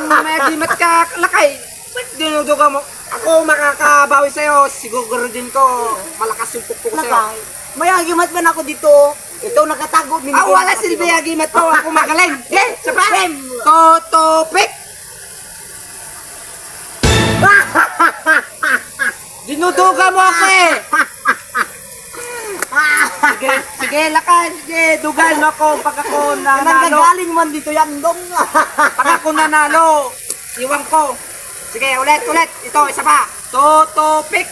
may agimat ka lakay. Ba't dinuduga mo? Ako makakabawi sa'yo. Siguro din ko. Malakas yung pukpuk sa'yo. Lakay. May agimat man ako dito. Ito nakatago. Wala silbi agimat ko. Ako magaling. Eh, sapa? Totopik! Dinuduga mo ako eh! Sige, lakay. Sige, dugal mo ako pag ako nanalo. Nanggagaling man dito yan, dong. Pag ako nanalo, iwan ko. Sige, ulit. Ito, isa pa. Totopik!